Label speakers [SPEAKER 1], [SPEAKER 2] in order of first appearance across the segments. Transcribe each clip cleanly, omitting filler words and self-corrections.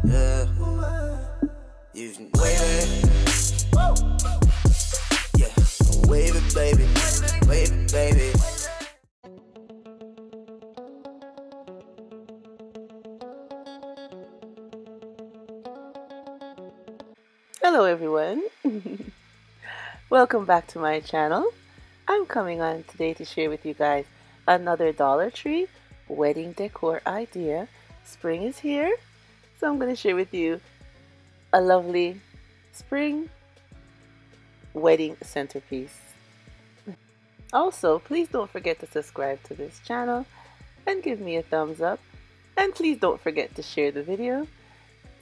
[SPEAKER 1] Yeah, you can wave it. Yeah, wave it, baby. Wave it, baby.
[SPEAKER 2] Hello everyone, welcome back to my channel. I'm coming on today to share with you guys another Dollar Tree wedding decor idea. Spring is here, so I'm going to share with you a lovely spring wedding centerpiece. Also, please don't forget to subscribe to this channel and give me a thumbs up, and please don't forget to share the video.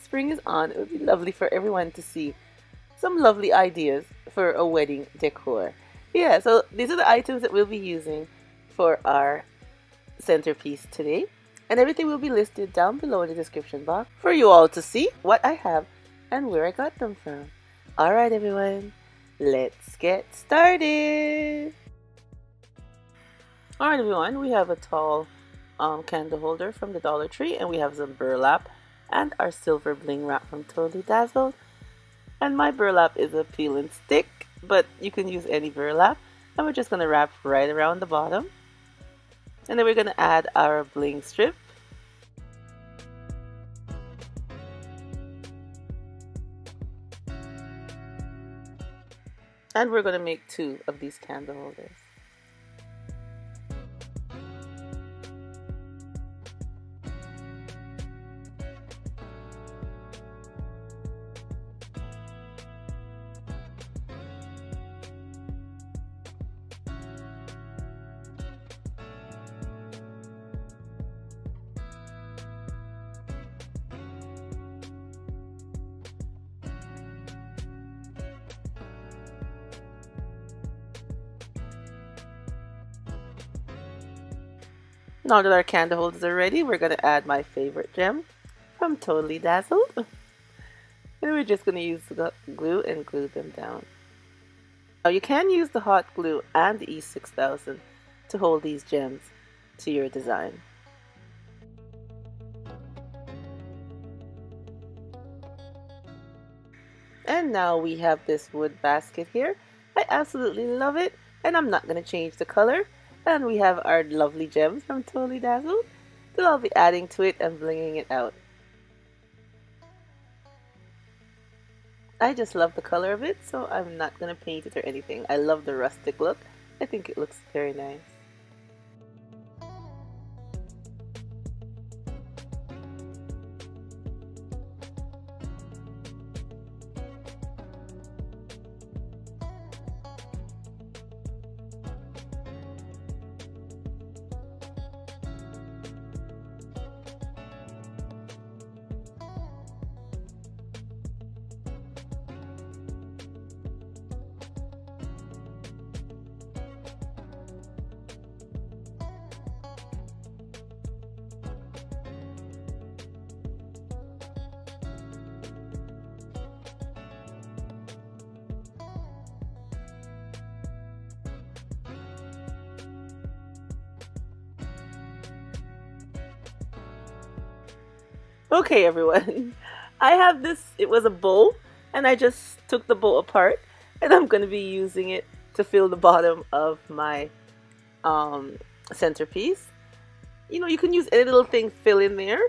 [SPEAKER 2] Spring is on. It would be lovely for everyone to see some lovely ideas for a wedding decor. Yeah, so these are the items that we'll be using for our centerpiece today, and everything will be listed down below in the description box for you all to see what I have and where I got them from. Alright everyone, let's get started. Alright everyone, we have a tall candle holder from the Dollar Tree, and we have some burlap and our silver bling wrap from Totally Dazzled. And my burlap is a peel and stick, but you can use any burlap. And we're just going to wrap right around the bottom. And then we're going to add our bling strip. And we're going to make 2 of these candle holders. Now that our candle holders are ready, we're going to add my favorite gem from Totally Dazzled. And we're just going to use the glue and glue them down. Now you can use the hot glue and the E6000 to hold these gems to your design. And now we have this wood basket here. I absolutely love it, and I'm not going to change the color. And we have our lovely gems from Totally Dazzled that I'll be adding to it and blinging it out. I just love the color of it, so I'm not going to paint it or anything. I love the rustic look. I think it looks very nice. Okay everyone, I have this, it was a bowl, and I just took the bowl apart, and I'm going to be using it to fill the bottom of my centerpiece. You know, you can use any little thing fill in there,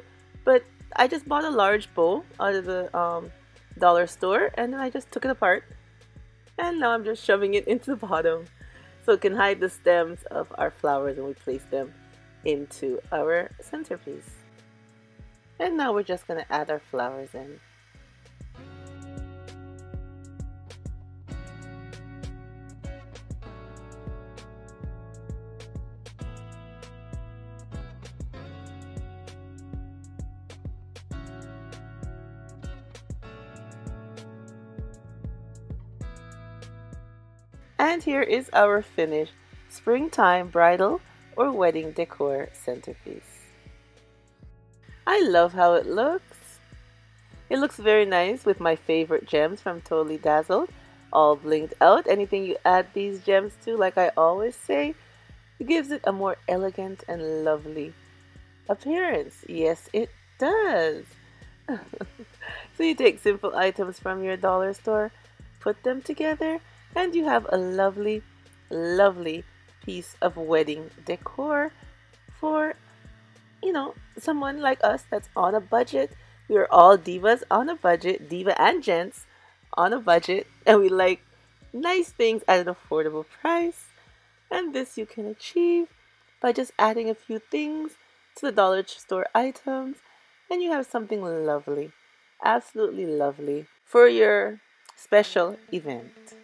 [SPEAKER 2] but I just bought a large bowl out of the dollar store, and then I just took it apart, and now I'm just shoving it into the bottom so it can hide the stems of our flowers when we place them into our centerpiece. And now we're just going to add our flowers in. And here is our finished springtime bridal or wedding decor centerpiece. I love how it looks. It looks very nice with my favorite gems from Totally Dazzled, all blinged out. Anything you add these gems to, like I always say, it gives it a more elegant and lovely appearance. Yes, it does. So you take simple items from your dollar store, put them together, and you have a lovely, lovely piece of wedding decor for, someone like us that's on a budget. We are all divas on a budget, diva and gents on a budget, and we like nice things at an affordable price. And this you can achieve by just adding a few things to the dollar store items, and you have something lovely, absolutely lovely for your special event.